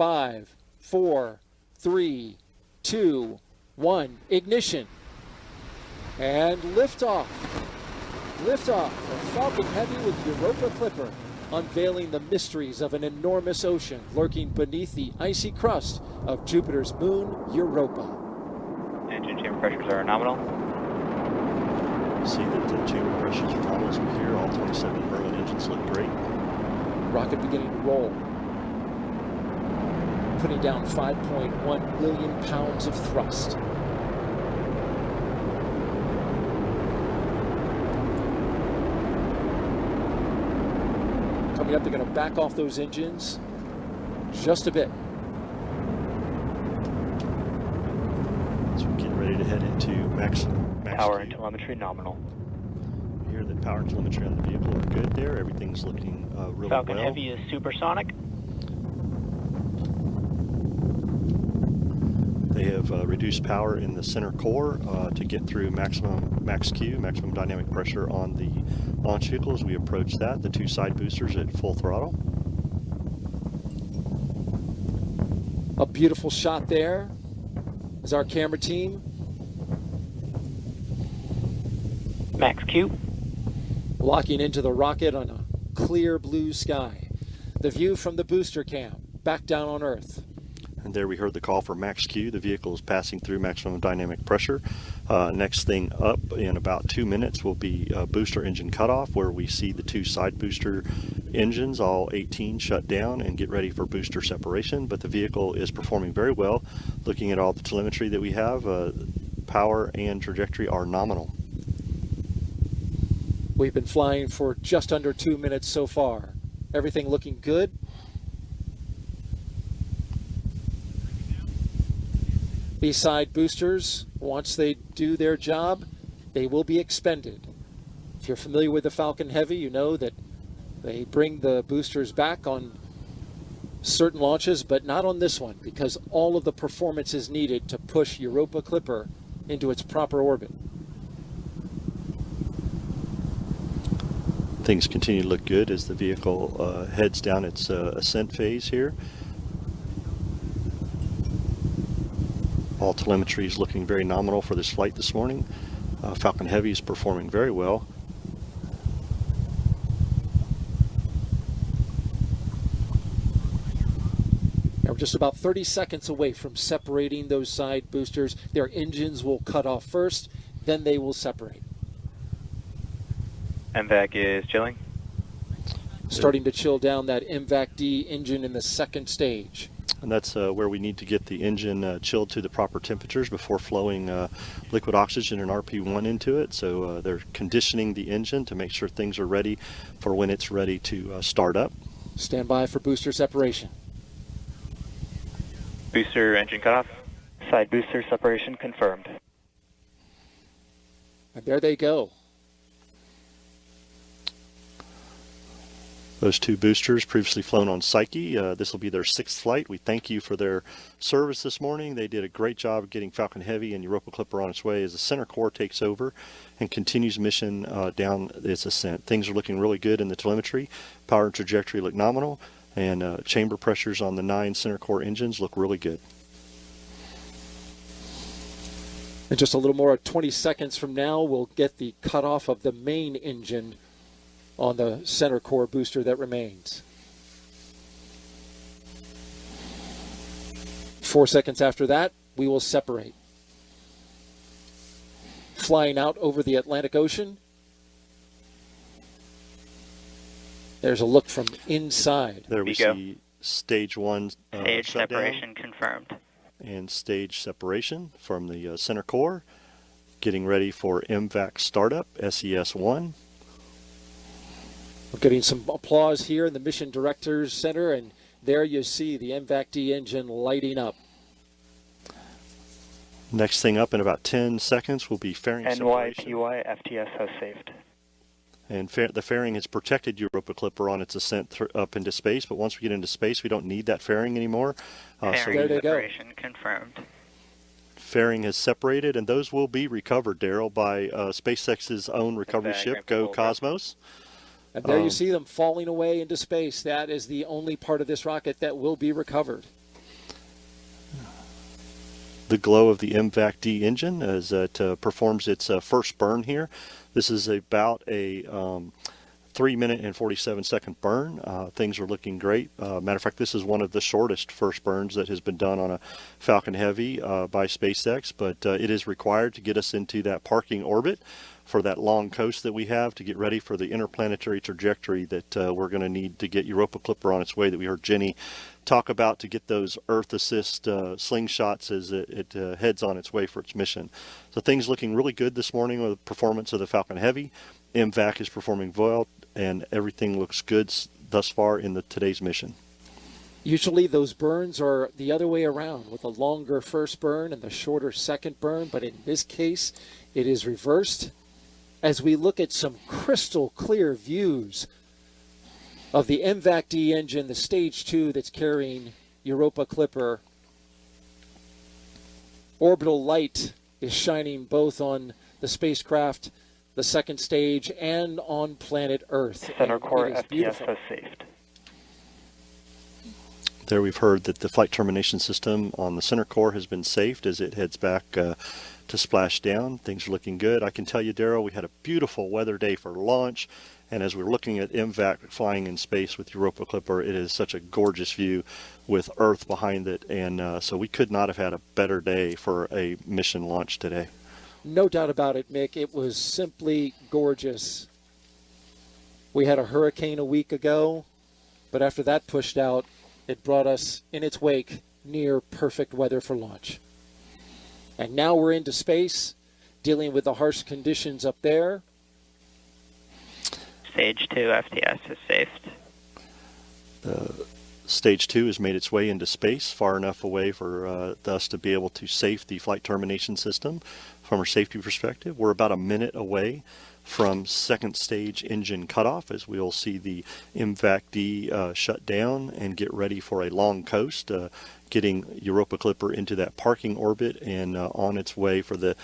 5, 4, 3, 2, 1. Ignition. And liftoff. Liftoff of Falcon Heavy with Europa Clipper, unveiling the mysteries of an enormous ocean lurking beneath the icy crust of Jupiter's moon, Europa. Engine chamber pressures are nominal. See that the chamber pressures are nominal as we hear. All 27 Merlin engines look great. Rocket beginning to roll. Putting down 5.1 million pounds of thrust. Coming up, they're going to back off those engines just a bit. So we get ready to head into max Power and Q. telemetry nominal. We hear that power and telemetry on the vehicle are good there. Everything's looking really Falcon well. Heavy is supersonic. They have reduced power in the center core to get through max Q, maximum dynamic pressure on the launch vehicle as we approach that. The two side boosters at full throttle. A beautiful shot there as our camera team Max Q. locking into the rocket on a clear blue sky. The view from the booster cam back down on Earth. And there we heard the call for max Q. The vehicle is passing through maximum dynamic pressure. Next thing up in about 2 minutes will be booster engine cutoff, where we see the two side booster engines, all 18, shut down and get ready for booster separation. But the vehicle is performing very well. Looking at all the telemetry that we have, power and trajectory are nominal. We've been flying for just under 2 minutes so far. Everything looking good. B-side boosters, once they do their job, they will be expended. If you're familiar with the Falcon Heavy, you know that they bring the boosters back on certain launches, but not on this one, because all of the performance is needed to push Europa Clipper into its proper orbit. Things continue to look good as the vehicle heads down its ascent phase here. All telemetry is looking very nominal for this flight this morning. Falcon Heavy is performing very well. Now we're just about 30 seconds away from separating those side boosters. Their engines will cut off first, then they will separate. MVAC is chilling. Starting to chill down that MVAC-D engine in the second stage. And that's where we need to get the engine chilled to the proper temperatures before flowing liquid oxygen and RP1 into it. So they're conditioning the engine to make sure things are ready for when it's ready to start up. Stand by for booster separation. Booster engine cutoff. Side booster separation confirmed. And there they go. Those two boosters previously flown on Psyche. This will be their 6th flight. We thank you for their service this morning. They did a great job of getting Falcon Heavy and Europa Clipper on its way as the center core takes over and continues mission down its ascent. Things are looking really good in the telemetry. Power and trajectory look nominal, and chamber pressures on the 9 center core engines look really good. In just a little more 20 seconds from now, we'll get the cutoff of the main engine on the center core booster that remains. 4 seconds after that, we will separate. Flying out over the Atlantic Ocean. There's a look from inside. There we see stage 1 Stage separation confirmed. And stage separation from the center core. Getting ready for MVAC startup, SES-1. We're getting some applause here in the Mission Directors Center, and there you see the MVAC-D engine lighting up. Next thing up in about 10 seconds will be fairing separation. NYPY FTS has saved. And the fairing has protected Europa Clipper on its ascent up into space, but once we get into space, we don't need that fairing anymore. Fairing separation confirmed. Fairing has separated, and those will be recovered, Daryl, by SpaceX's own recovery ship, Go Cosmos. And there you see them falling away into space. That is the only part of this rocket that will be recovered. the glow of the MVAC-D engine as it performs its first burn here. This is about a 3-minute and 47-second burn. Things are looking great. Matter of fact, this is one of the shortest first burns that has been done on a Falcon Heavy by SpaceX, but it is required to get us into that parking orbit for that long coast that we have to get ready for the interplanetary trajectory that we're going to need to get Europa Clipper on its way that we heard Jenny talk about to get those Earth assist slingshots as it heads on its way for its mission. So things looking really good this morning with the performance of the Falcon Heavy. MVAC is performing well, and everything looks good thus far in today's mission. Usually those burns are the other way around, with a longer first burn and the shorter second burn, but in this case it is reversed. As we look at some crystal clear views of the MVAC-D engine, the stage 2 that's carrying Europa Clipper, orbital light is shining both on the spacecraft, the second stage, and on planet Earth. Center core It is FPS beautiful. has saved. There we've heard that the flight termination system on the center core has been saved as it heads back to splash down. Things are looking good. I can tell you, Darryl, we had a beautiful weather day for launch, and as we're looking at MVAC flying in space with Europa Clipper, it is such a gorgeous view with Earth behind it, and so we could not have had a better day for a mission launch today. No doubt about it, Mick. It was simply gorgeous. We had a hurricane a week ago, but after that pushed out, it brought us in its wake near perfect weather for launch. And now we're into space, dealing with the harsh conditions up there. Stage 2 FTS is saved. Stage 2 has made its way into space far enough away for us to be able to safe the flight termination system from a safety perspective. We're about a minute away from second stage engine cutoff as we'll see the MVAC-D shut down and get ready for a long coast, getting Europa Clipper into that parking orbit and on its way for the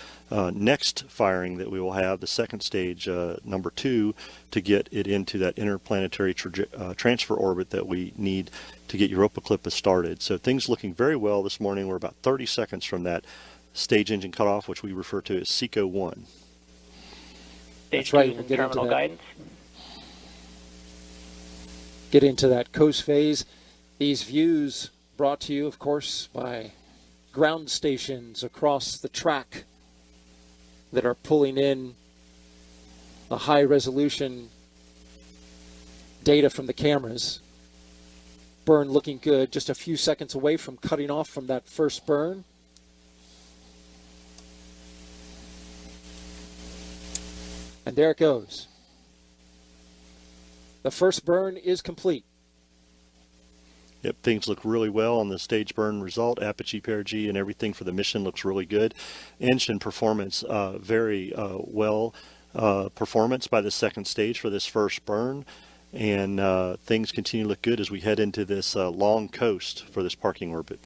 next firing that we will have, the second stage, number 2, to get it into that interplanetary transfer orbit that we need to get Europa Clipper started. So things looking very well this morning. We're about 30 seconds from that stage engine cutoff, which we refer to as SECO 1. That's right. We'll get terminal guidance. Get into that coast phase. These views brought to you, of course, by ground stations across the track that are pulling in the high-resolution data from the cameras. Burn looking good, just a few seconds away from cutting off from that first burn. And there it goes. The first burn is complete. Yep, things look really well on the stage burn result. Apogee, perigee, and everything for the mission looks really good. Engine performance, very well performance by the second stage for this first burn. And things continue to look good as we head into this long coast for this parking orbit.